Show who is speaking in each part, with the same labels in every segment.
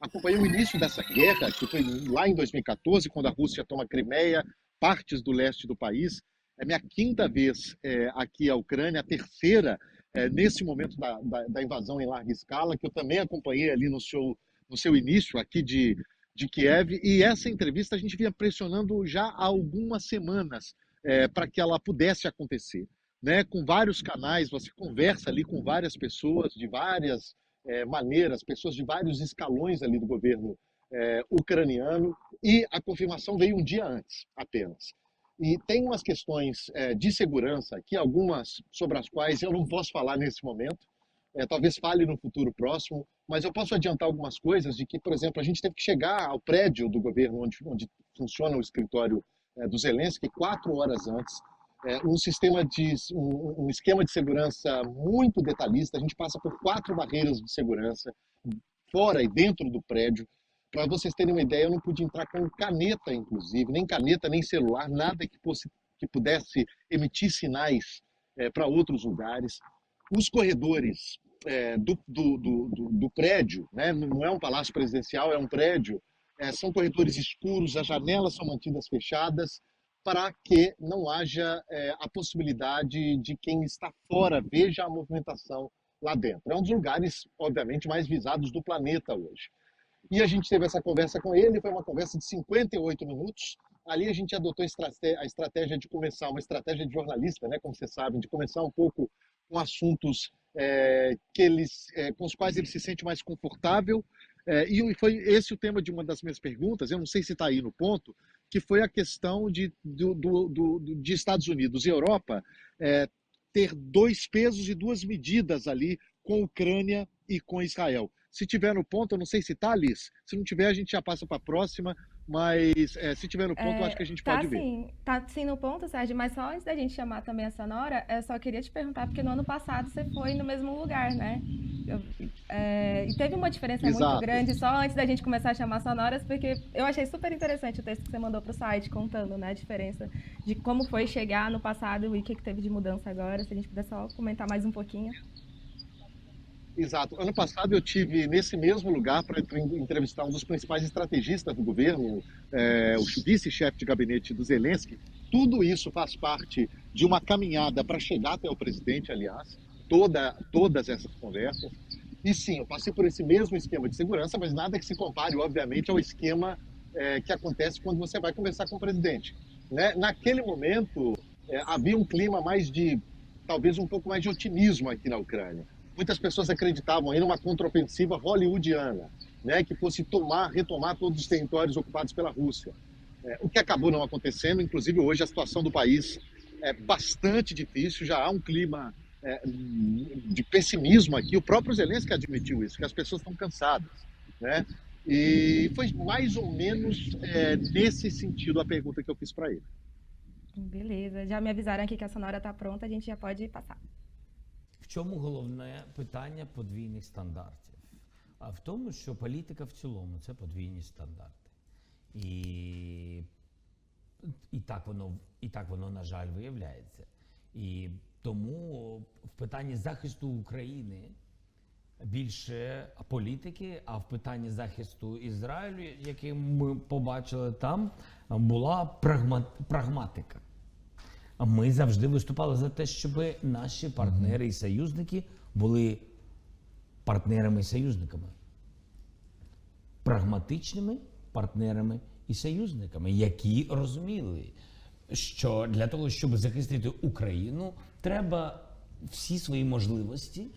Speaker 1: acompanhei o início dessa guerra, que foi lá em 2014, quando a Rússia toma Crimeia, partes do leste do país. É minha quinta vez aqui à Ucrânia, a terceira nesse momento da invasão em larga escala, que eu também acompanhei ali no seu início aqui de Kiev. E essa entrevista a gente vinha pressionando já há algumas semanas para que ela pudesse acontecer. Né? Com vários canais, você conversa ali com várias pessoas de várias maneiras, pessoas de vários escalões ali do governo ucraniano, e a confirmação veio um dia antes apenas. E tem umas questões de segurança aqui, algumas sobre as quais eu não posso falar nesse momento, talvez fale no futuro próximo, mas eu posso adiantar algumas coisas de que, por exemplo, a gente teve que chegar ao prédio do governo onde funciona o escritório do Zelensky 4 horas antes, um esquema de segurança muito detalhista. A gente passa por 4 barreiras de segurança, fora e dentro do prédio. Para vocês terem uma ideia, eu não pude entrar com caneta, inclusive, nem caneta, nem celular, nada que pudesse emitir sinais para outros lugares. Os corredores do prédio, né, não é um palácio presidencial, é um prédio, são corredores escuros, as janelas são mantidas fechadas, para que não haja a possibilidade de quem está fora veja a movimentação lá dentro. É um dos lugares, obviamente, mais visados do planeta hoje. E a gente teve essa conversa com ele, foi uma conversa de 58 minutos. Ali a gente adotou a estratégia de começar, uma estratégia de jornalista, né, como vocês sabem, de começar um pouco com assuntos com os quais ele se sente mais confortável. E foi esse o tema de uma das minhas perguntas, eu não sei se está aí no ponto, que foi a questão de Estados Unidos e Europa ter 2 pesos e 2 medidas ali com a Ucrânia e com Israel. Se tiver no ponto, eu não sei se está, Liz. Se não tiver, a gente já passa para a próxima, mas se tiver no ponto, eu acho que a gente pode ver.
Speaker 2: Tá sim no ponto, Sérgio, mas só antes da gente chamar também a Sonora, eu só queria te perguntar, porque no ano passado você foi no mesmo lugar, né? E teve uma diferença muito
Speaker 1: Exato.
Speaker 2: grande, só antes da gente começar a chamar sonoras, porque eu achei super interessante o texto que você mandou para o site, contando, né, a diferença de como foi chegar no passado e o que teve de mudança agora. Se a gente puder só comentar mais um pouquinho.
Speaker 1: Exato. Ano passado eu tive nesse mesmo lugar para entrevistar um dos principais estrategistas do governo, o vice-chefe de gabinete do Zelensky. Tudo isso faz parte de uma caminhada para chegar até o presidente, aliás, todas essas conversas. E sim, eu passei por esse mesmo esquema de segurança, mas nada que se compare, obviamente, ao esquema que acontece quando você vai conversar com o presidente. Né? Naquele momento, havia um clima talvez um pouco mais de otimismo aqui na Ucrânia. Muitas pessoas acreditavam em uma contraofensiva hollywoodiana, né, que fosse retomar todos os territórios ocupados pela Rússia. O que acabou não acontecendo, inclusive hoje a situação do país é bastante difícil, já há um clima de pessimismo aqui. O próprio Zelensky admitiu isso, que as pessoas estão cansadas. Né? E foi mais ou menos nesse sentido a pergunta que eu fiz para ele.
Speaker 2: Beleza, já me avisaram aqui que a Sonora está pronta, a gente já pode passar.
Speaker 3: В чому головне питання подвійних стандартів? А в тому, що політика в цілому – це подвійні стандарти. І так воно, на жаль, виявляється. І тому в питанні захисту України більше політики, а в питанні захисту Ізраїлю, який ми побачили там, була прагматика. Ми завжди виступали за те, щоб наші партнери і союзники були партнерами і союзниками. Прагматичними партнерами і союзниками, які розуміли, що для того, щоб захистити Україну, треба всі свої можливості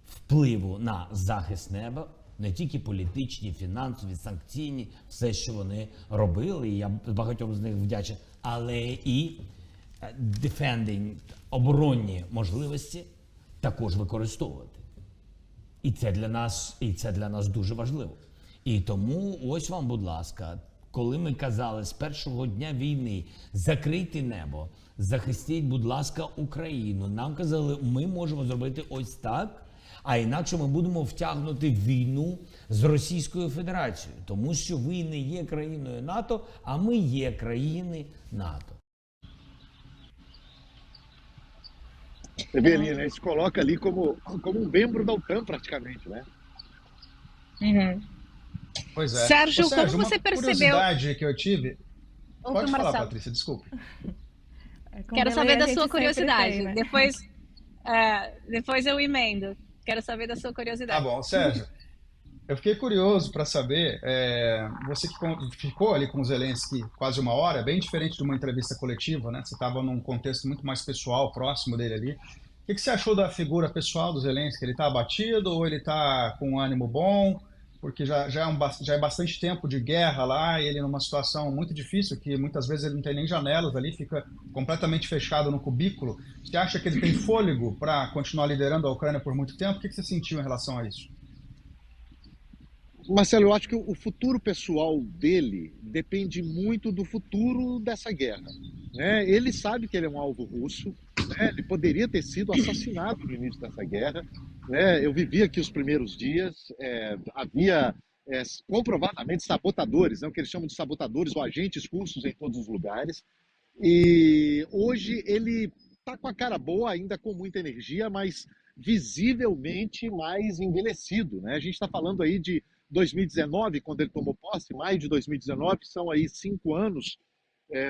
Speaker 3: впливу на захист неба, не тільки політичні, фінансові, санкційні, все, що вони робили, і я багатьом з них вдячний, але і defending, оборонні можливості також використовувати. І це для нас дуже важливо. І тому ось вам, будь ласка, коли ми казали з першого дня війни закрийте небо, захистіть, будь ласка, Україну, нам казали, ми можемо зробити ось так, а інакше ми будемо втягнути в війну з Російською Федерацією, тому що ви не є країною НАТО, а ми є країни НАТО.
Speaker 1: Você vê ali, né? Ele se coloca ali como um membro da OTAN, praticamente, né?
Speaker 4: Uhum. Pois é. Ô,
Speaker 5: Sérgio, quando
Speaker 4: Sérgio, uma
Speaker 5: você percebeu...
Speaker 4: curiosidade que eu tive.
Speaker 5: Outra,
Speaker 4: Pode falar,
Speaker 5: Marcelo.
Speaker 4: Patrícia, desculpe.
Speaker 2: Com
Speaker 5: Quero
Speaker 2: delay
Speaker 5: saber
Speaker 2: a
Speaker 5: da
Speaker 2: gente
Speaker 5: sua
Speaker 2: sempre
Speaker 5: curiosidade.
Speaker 2: tem, né?
Speaker 5: Depois eu emendo. Quero saber da sua
Speaker 4: Tá
Speaker 5: curiosidade.
Speaker 4: bom, Sérgio. Eu fiquei curioso para saber, você que ficou ali com o Zelensky quase uma hora, bem diferente de uma entrevista coletiva, né? Você estava num contexto muito mais pessoal, próximo dele ali. O que você achou da figura pessoal do Zelensky? Ele está abatido ou ele está com um ânimo bom? Porque já é bastante tempo de guerra lá e ele numa situação muito difícil, que muitas vezes ele não tem nem janelas ali, fica completamente fechado no cubículo. Você acha que ele tem fôlego para continuar liderando a Ucrânia por muito tempo? O que você sentiu em relação a isso?
Speaker 1: Marcelo, eu acho que o futuro pessoal dele depende muito do futuro dessa guerra, né? Ele sabe que ele é um alvo russo, né? Ele poderia ter sido assassinado no início dessa guerra, né? Eu vivi aqui os primeiros dias, havia comprovadamente sabotadores, né? O que eles chamam de sabotadores ou agentes russos em todos os lugares. E hoje ele está com a cara boa, ainda com muita energia, mas visivelmente mais envelhecido, né? A gente está falando aí de 2019, quando ele tomou posse, maio de 2019, são aí 5 anos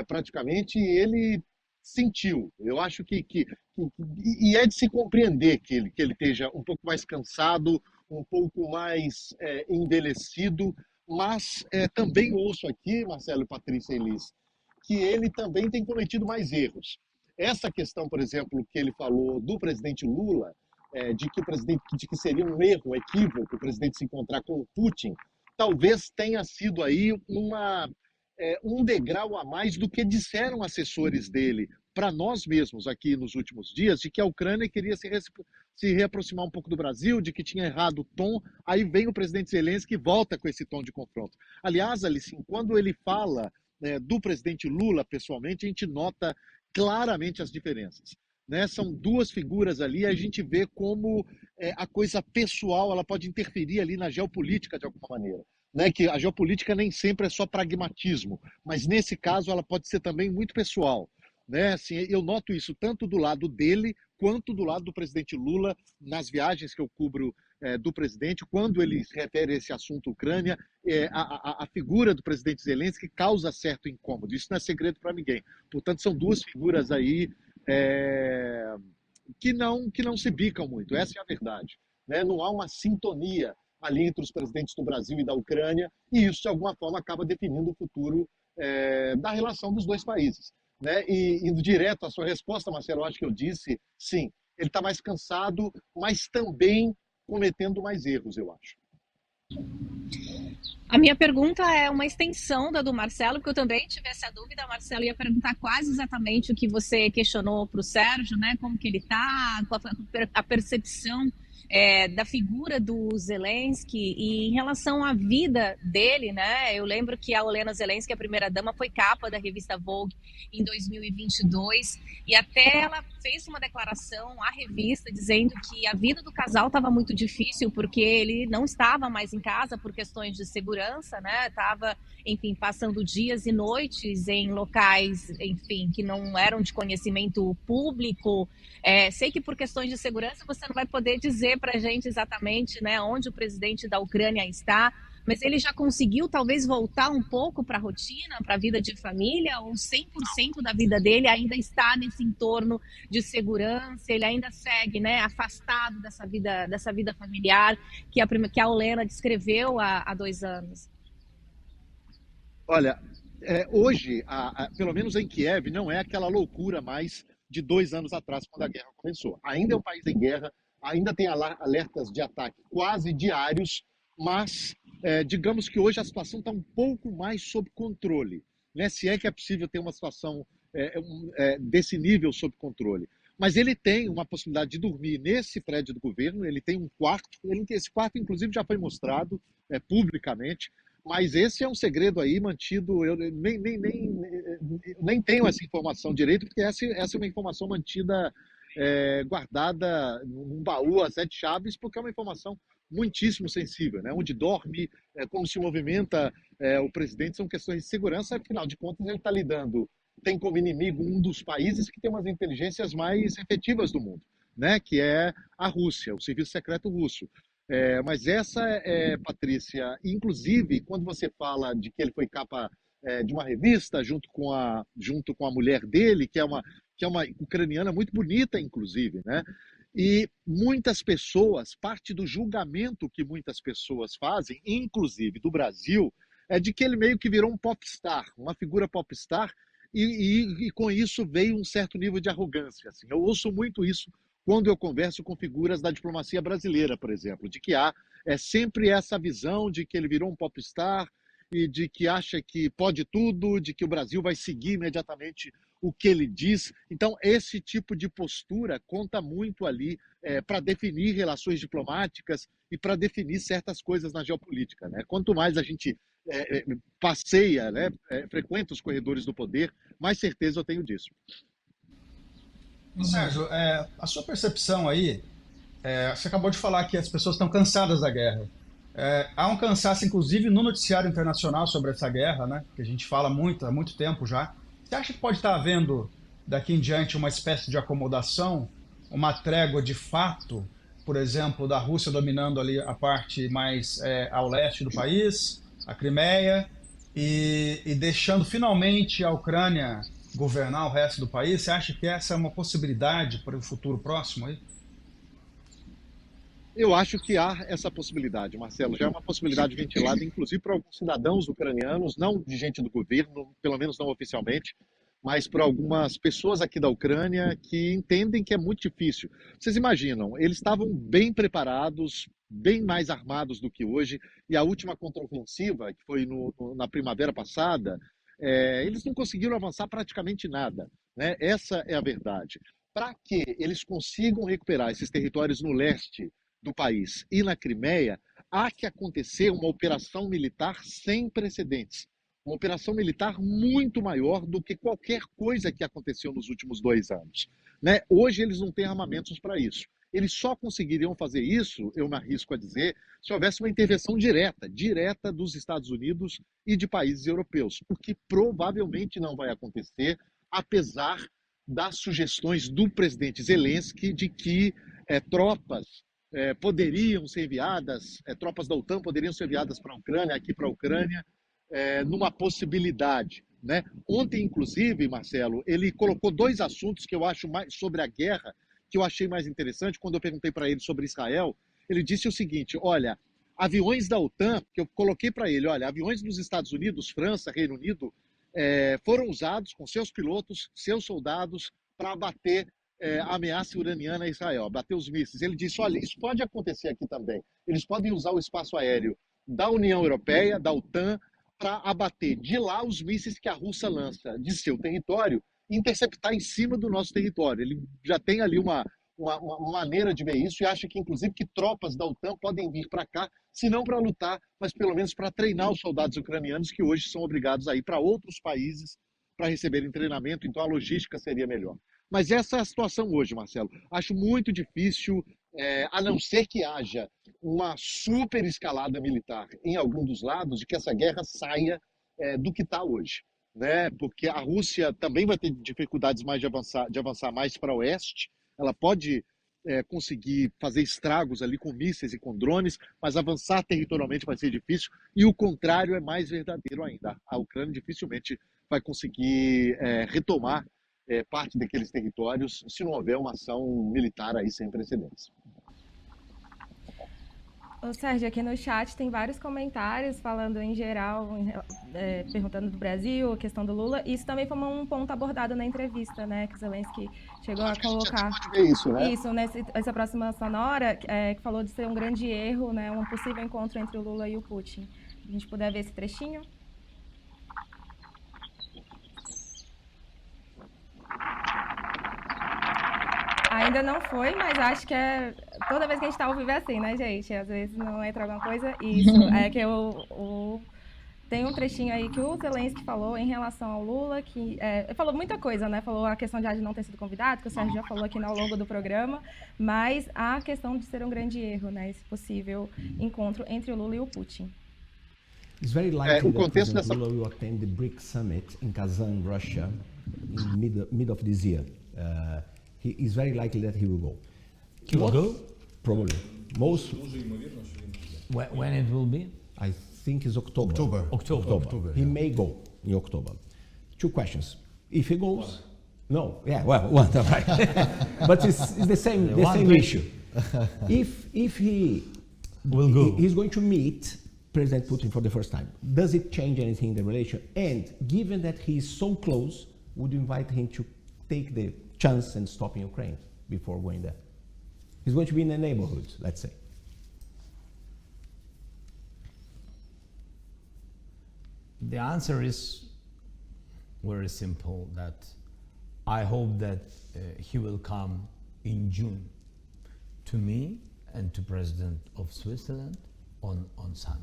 Speaker 1: praticamente, e ele sentiu. Eu acho e é de se compreender que ele esteja um pouco mais cansado, um pouco mais envelhecido, mas também ouço aqui, Marcelo, Patrícia e Elis, que ele também tem cometido mais erros. Essa questão, por exemplo, que ele falou do presidente Lula, de que seria um erro, um equívoco o presidente se encontrar com o Putin, talvez tenha sido aí um degrau a mais do que disseram assessores dele para nós mesmos aqui nos últimos dias, de que a Ucrânia queria se reaproximar um pouco do Brasil, de que tinha errado o tom. Aí vem o presidente Zelensky e volta com esse tom de confronto. Aliás, Alice, quando ele fala do presidente Lula pessoalmente, a gente nota claramente as diferenças, né? São duas figuras ali, a gente vê como a coisa pessoal ela pode interferir ali na geopolítica de alguma maneira, né? Que a geopolítica nem sempre é só pragmatismo, mas nesse caso ela pode ser também muito pessoal, né? Assim, eu noto isso tanto do lado dele quanto do lado do presidente Lula nas viagens que eu cubro do presidente, quando ele se refere a esse assunto Ucrânia, a figura do presidente Zelensky causa certo incômodo, isso não é segredo para ninguém. Portanto, são duas figuras aí que não se bicam muito, essa é a verdade, né? Não há uma sintonia ali entre os presidentes do Brasil e da Ucrânia, e isso, de alguma forma, acaba definindo o futuro da relação dos dois países, né? E indo direto à sua resposta, Marcelo, eu acho que eu disse, sim, ele está mais cansado, mas também cometendo mais erros, eu acho.
Speaker 5: A minha pergunta é uma extensão da do Marcelo, porque eu também tive essa dúvida. Marcelo ia perguntar quase exatamente o que você questionou para o Sérgio, né? Como que ele está, qual a percepção da figura do Zelensky e em relação à vida dele, né? Eu lembro que a Olena Zelensky, a primeira-dama, foi capa da revista Vogue em 2022 e até ela fez uma declaração à revista dizendo que a vida do casal estava muito difícil porque ele não estava mais em casa por questões de segurança, né? Estava, enfim, passando dias e noites em locais, enfim, que não eram de conhecimento público. Sei que por questões de segurança você não vai poder dizer para a gente exatamente, né, onde o presidente da Ucrânia está, mas ele já conseguiu talvez voltar um pouco para a rotina, para a vida de família, ou 100% da vida dele ainda está nesse entorno de segurança, ele ainda segue, né, afastado dessa vida familiar que a Olena descreveu há 2 anos?
Speaker 1: Olha, hoje, pelo menos em Kiev, não é aquela loucura mais de 2 anos atrás, quando a guerra começou. Ainda é um país em guerra, ainda tem alertas de ataque quase diários, mas digamos que hoje a situação está um pouco mais sob controle, né? Se é que é possível ter uma situação desse nível sob controle. Mas ele tem uma possibilidade de dormir nesse prédio do governo, ele tem um quarto, esse quarto inclusive já foi mostrado publicamente, mas esse é um segredo aí mantido, eu nem tenho essa informação direito, porque essa é uma informação mantida, guardada num baú a 7 chaves, porque é uma informação muitíssimo sensível, né? Onde dorme, como se movimenta o presidente, são questões de segurança, afinal de contas ele está lidando, tem como inimigo um dos países que tem umas inteligências mais efetivas do mundo, né? Que é a Rússia, o serviço secreto russo. Mas essa Patrícia, inclusive, quando você fala de que ele foi capa de uma revista junto com a mulher dele, que é uma ucraniana muito bonita, inclusive, né? E muitas pessoas, parte do julgamento que muitas pessoas fazem, inclusive do Brasil, é de que ele meio que virou um popstar, uma figura popstar, e com isso veio um certo nível de arrogância. Assim. Eu ouço muito isso quando eu converso com figuras da diplomacia brasileira, por exemplo, de que há sempre essa visão de que ele virou um popstar e de que acha que pode tudo, de que o Brasil vai seguir imediatamente o que ele diz. Então, esse tipo de postura conta muito ali para definir relações diplomáticas e para definir certas coisas na geopolítica. Né? Quanto mais a gente passeia, né, frequenta os corredores do poder, mais certeza eu tenho disso.
Speaker 4: Sérgio, a sua percepção aí, você acabou de falar que as pessoas estão cansadas da guerra. Há um cansaço, inclusive, no noticiário internacional sobre essa guerra, né? Que a gente fala muito, há muito tempo já. Você acha que pode estar havendo, daqui em diante, uma espécie de acomodação, uma trégua de fato, por exemplo, da Rússia dominando ali a parte mais ao leste do país, a Crimeia, e deixando finalmente a Ucrânia governar o resto do país? Você acha que essa é uma possibilidade para o futuro próximo aí?
Speaker 1: Eu acho que há essa possibilidade, Marcelo. Já é uma possibilidade ventilada, inclusive para alguns cidadãos ucranianos, não de gente do governo, pelo menos não oficialmente, mas para algumas pessoas aqui da Ucrânia que entendem que é muito difícil. Vocês imaginam, eles estavam bem preparados, bem mais armados do que hoje, e a última contraofensiva, que foi na primavera passada, eles não conseguiram avançar praticamente nada. Né? Essa é a verdade. Para que eles consigam recuperar esses territórios no leste do país e na Crimeia, há que acontecer uma operação militar sem precedentes. Uma operação militar muito maior do que qualquer coisa que aconteceu nos últimos 2 anos. Né? Hoje eles não têm armamentos para isso. Eles só conseguiriam fazer isso, eu me arrisco a dizer, se houvesse uma intervenção direta dos Estados Unidos e de países europeus, o que provavelmente não vai acontecer, apesar das sugestões do presidente Zelensky de que tropas poderiam ser enviadas, tropas da OTAN poderiam ser enviadas para a Ucrânia, aqui para a Ucrânia, numa possibilidade. Né? Ontem, inclusive, Marcelo, ele colocou 2 assuntos que eu acho mais sobre a guerra, que eu achei mais interessante. Quando eu perguntei para ele sobre Israel, ele disse o seguinte: olha, aviões da OTAN, que eu coloquei para ele, olha, aviões dos Estados Unidos, França, Reino Unido, foram usados com seus pilotos, seus soldados, para abater a ameaça iraniana a Israel, abater os mísseis. Ele disse, olha, isso pode acontecer aqui também. Eles podem usar o espaço aéreo da União Europeia, da OTAN, para abater de lá os mísseis que a Rússia lança de seu território e interceptar em cima do nosso território. Ele já tem ali uma maneira de ver isso e acha que, inclusive, que tropas da OTAN podem vir para cá, se não para lutar, mas pelo menos para treinar os soldados ucranianos que hoje são obrigados a ir para outros países para receberem treinamento, então a logística seria melhor. Mas essa é a situação hoje, Marcelo. Acho muito difícil, a não ser que haja uma super escalada militar em algum dos lados, de que essa guerra saia do que está hoje. Né? Porque a Rússia também vai ter dificuldades mais de avançar mais para o oeste. Ela pode conseguir fazer estragos ali com mísseis e com drones, mas avançar territorialmente vai ser difícil. E o contrário é mais verdadeiro ainda. A Ucrânia dificilmente vai conseguir retomar parte daqueles territórios se não houver uma ação militar aí sem precedentes.
Speaker 2: Ô, Sérgio, aqui no chat tem vários comentários falando em geral, perguntando do Brasil, a questão do Lula. Isso também foi um ponto abordado na entrevista, né? Que o Zelensky chegou a colocar.
Speaker 1: Pode ver isso, né?
Speaker 2: Isso, nessa próxima sonora, que falou de ser um grande erro, né? Um possível encontro entre o Lula e o Putin. A gente puder ver esse trechinho? Ainda não foi, mas acho que toda vez que a gente está ao vivo é assim, né, gente? Às vezes não entra alguma coisa. Isso, é que tem um trechinho aí que o Zelensky falou em relação ao Lula, que falou muita coisa, né? Falou a questão de não ter sido convidado, que o Sérgio já falou aqui ao longo do programa, mas a questão de ser um grande erro, né? Esse possível encontro entre o Lula e o Putin.
Speaker 6: It's very likely that President Lula will attend the BRICS summit in Kazan, Russia, in mid of this year. It's very likely that he will go.
Speaker 3: He will go?
Speaker 6: Probably. most,
Speaker 3: When it will be?
Speaker 6: I think it's October.
Speaker 3: October.
Speaker 6: He may go in October. 2 questions. If he goes, no, yeah, well, one, right. But it's the same issue. If he
Speaker 3: Will go.
Speaker 6: he's going to meet President Putin for the first time, does it change anything in the relation? And given that he's so close, would you invite him to take the chance and stop in Ukraine before going there? He's going to be in the neighborhood, let's say.
Speaker 3: The answer is very simple, that I hope that he will come in June to me and to President of Switzerland on summit.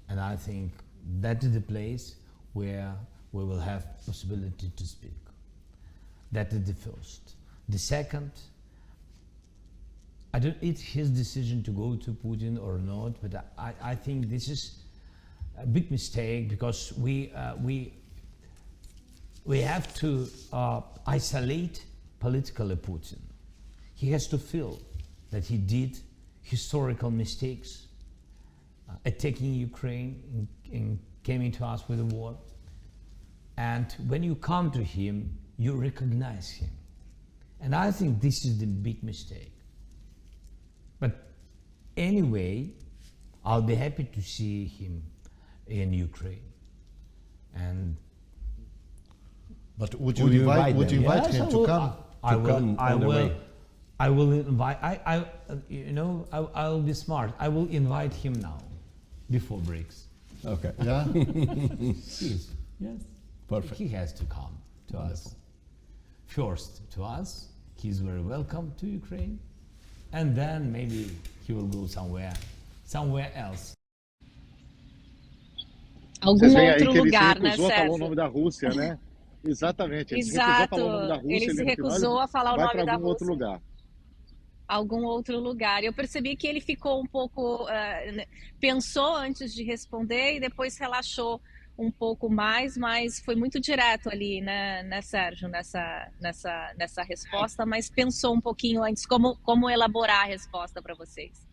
Speaker 3: And I think that is the place where we will have possibility to speak. That is the first. The second, it's his decision to go to Putin or not, but I think this is a big mistake, because we have to isolate politically Putin. He has to feel that he did historical mistakes, attacking Ukraine and coming to us with a war. And when you come to him, you recognize him. And I think this is the big mistake. But anyway, I'll be happy to see him in Ukraine. And
Speaker 7: but would you invite
Speaker 3: Yes,
Speaker 7: him to come?
Speaker 3: I will invite. I'll be smart. I will invite him now, before BRICS.
Speaker 6: Okay.
Speaker 7: Yeah.
Speaker 3: Please.
Speaker 6: Yes. Perfect.
Speaker 3: He has to come to us. First to us. He's very welcome to Ukraine, and then maybe he will go somewhere else.
Speaker 5: Algum
Speaker 1: Vocês veem aí
Speaker 5: outro
Speaker 1: que ele
Speaker 5: lugar,
Speaker 1: se
Speaker 5: né,
Speaker 1: recusou a falar o
Speaker 5: Sérgio?
Speaker 1: nome da Rússia, né? Exatamente. Ele
Speaker 5: Exato.
Speaker 1: se recusou a falar o nome da Rússia.
Speaker 5: Ele se
Speaker 1: no final,
Speaker 5: recusou a falar o
Speaker 1: vai
Speaker 5: nome
Speaker 1: para
Speaker 5: da
Speaker 1: algum outro
Speaker 5: Rússia.
Speaker 1: lugar.
Speaker 5: Algum outro lugar. Eu percebi que ele ficou um pouco, pensou antes de responder e depois relaxou um pouco mais, mas foi muito direto ali, né, Sérgio, nessa resposta, mas pensou um pouquinho antes como elaborar a resposta para vocês.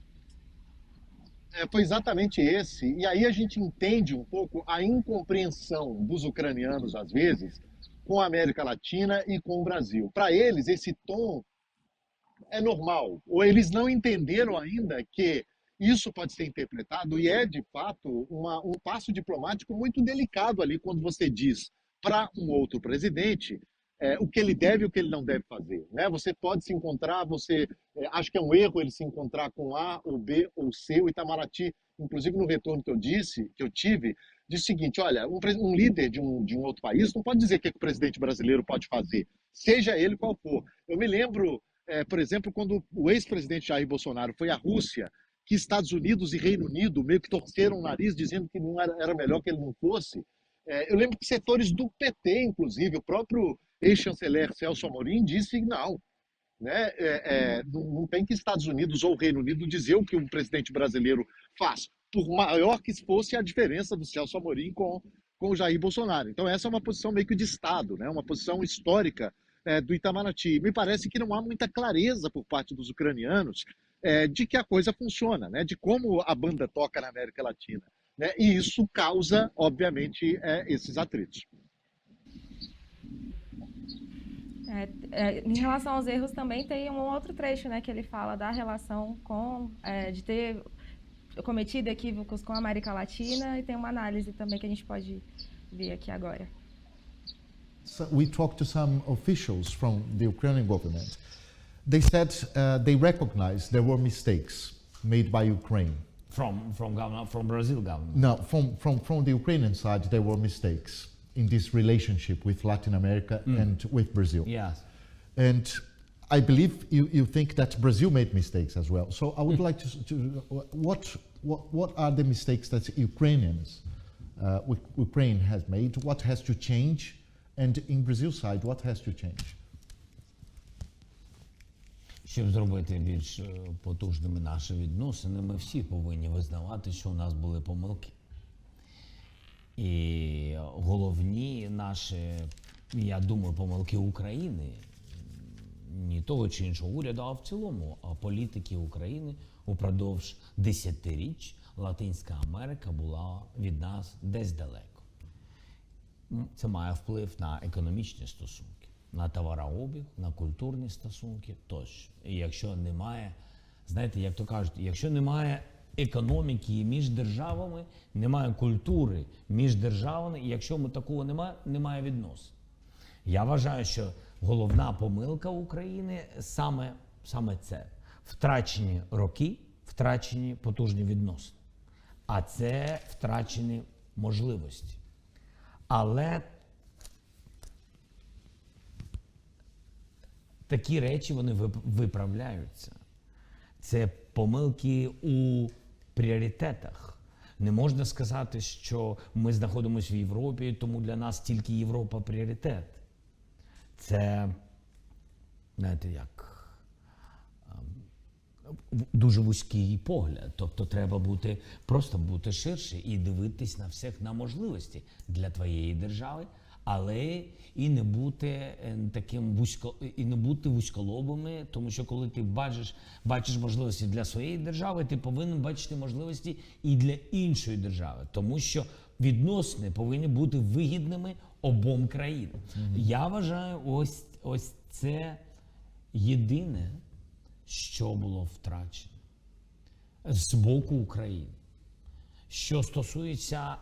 Speaker 1: Foi exatamente esse. E aí a gente entende um pouco a incompreensão dos ucranianos, às vezes, com a América Latina e com o Brasil. Para eles, esse tom é normal. Ou eles não entenderam ainda que isso pode ser interpretado, e é, de fato, um passo diplomático muito delicado ali, quando você diz para um outro presidente o que ele deve e o que ele não deve fazer. Né? Você pode se encontrar, acho que é um erro ele se encontrar com A, ou B, ou C. O Itamaraty, inclusive no retorno que eu tive, disse o seguinte: olha, um líder de um outro país não pode dizer o que o presidente brasileiro pode fazer, seja ele qual for. Eu me lembro, por exemplo, quando o ex-presidente Jair Bolsonaro foi à Rússia, que Estados Unidos e Reino Unido meio que torceram o nariz, dizendo que não era melhor que ele não fosse. Eu lembro que setores do PT, inclusive, o próprio ex-chanceler Celso Amorim disse não. Né? Não tem que Estados Unidos ou Reino Unido dizer o que um presidente brasileiro faz, por maior que fosse a diferença do Celso Amorim com o Jair Bolsonaro. Então essa é uma posição meio que de Estado, né? Uma posição histórica do Itamaraty. Me parece que não há muita clareza por parte dos ucranianos de que a coisa funciona, né? De como a banda toca na América Latina. Né? E isso causa, obviamente, esses atritos.
Speaker 2: Em relação aos erros também tem um outro trecho, né, que ele fala da relação de ter cometido equívocos com a América Latina, e tem uma análise também que a gente pode ver aqui agora.
Speaker 7: So we talked to some officials from the Ukrainian government. They said they recognized there were mistakes made by Ukraine.
Speaker 3: From Brazil government?
Speaker 7: No, from the Ukrainian side, there were mistakes in this relationship with Latin America and with Brazil.
Speaker 3: Yes.
Speaker 7: And I believe you think that Brazil made mistakes as well. So I would like to what are the mistakes that Ukraine has made? What has to change? And in Brazil's side, what has to change?
Speaker 3: Щоб зробити більш потужними наші відносини, ми всі повинні визнавати, що у нас були помилки. І головні наші, я думаю, помилки України ні того чи іншого уряду, а в цілому політики України упродовж десятиріч Латинська Америка була від нас десь далеко. Це має вплив на економічні стосунки, на товарообіг, на культурні стосунки тощо. І якщо немає, знаєте, як то кажуть, якщо немає економіки між державами, немає культури між державами, і якщо такого немає, немає відносин. Я вважаю, що головна помилка України саме це. Втрачені роки, втрачені потужні відносини. А це втрачені можливості. Але такі речі, вони виправляються. Це помилки у пріоритетах. Не можна сказати, що ми знаходимося в Європі, тому для нас тільки Європа пріоритет. Це, знаєте, як дуже вузький погляд. Тобто треба просто бути ширше і дивитись на всіх на можливості для твоєї держави, але і не бути вузьколобими, тому що коли ти бачиш можливості для своєї держави, ти повинен бачити можливості і для іншої держави, тому що відносини повинні бути вигідними обом країнам. Я вважаю, ось це єдине, що було втрачено з боку України. Що стосується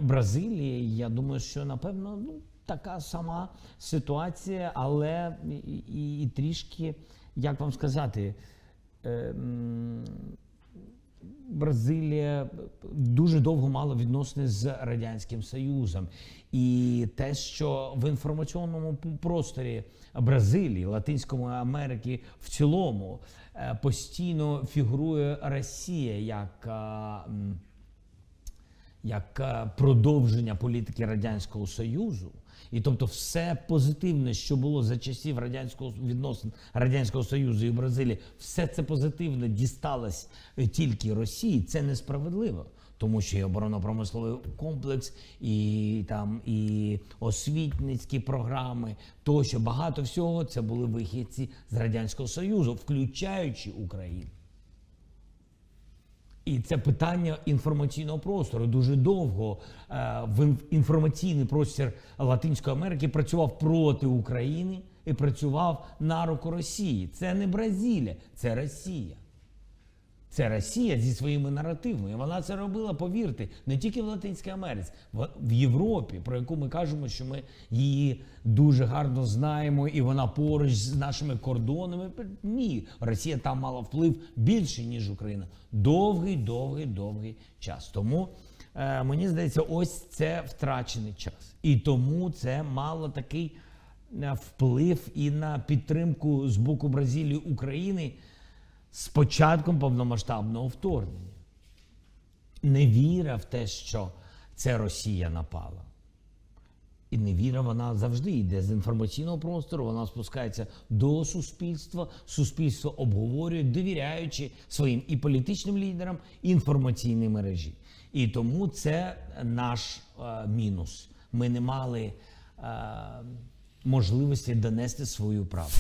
Speaker 3: Бразилії, я думаю, що, напевно, така сама ситуація, але і трішки, як вам сказати, Бразилія дуже довго мала відносини з Радянським Союзом. І те, що в інформаційному просторі Бразилії, Латинської Америки в цілому постійно фігурує Росія як продовження політики Радянського Союзу. І тобто все позитивне, що було за часів відносин Радянського Союзу і Бразилії, все це позитивне дісталось тільки Росії. Це несправедливо. Тому що і оборонно-промисловий комплекс, і освітницькі програми, тощо багато всього це були вихідці з Радянського Союзу, включаючи Україну. І це питання інформаційного простору. Дуже довго інформаційний простір Латинської Америки працював проти України і працював на руку Росії. Це не Бразилія, це Росія. Це Росія зі своїми наративами. І вона це робила, повірте, не тільки в Латинській Америці, в Європі, про яку ми кажемо, що ми її дуже гарно знаємо, і вона поруч з нашими кордонами. Ні, Росія там мала вплив більше, ніж Україна. Довгий час. Тому, мені здається, ось це втрачений час. І тому це мало такий вплив і на підтримку з боку Бразилії України з початком повномасштабного вторгнення. Невіра в те, що це Росія напала. І невіра, вона завжди йде з інформаційного простору, вона спускається до суспільства, суспільство обговорює, довіряючи своїм і політичним лідерам, і інформаційній мережі. І тому це наш мінус. Ми не мали можливості донести свою правду.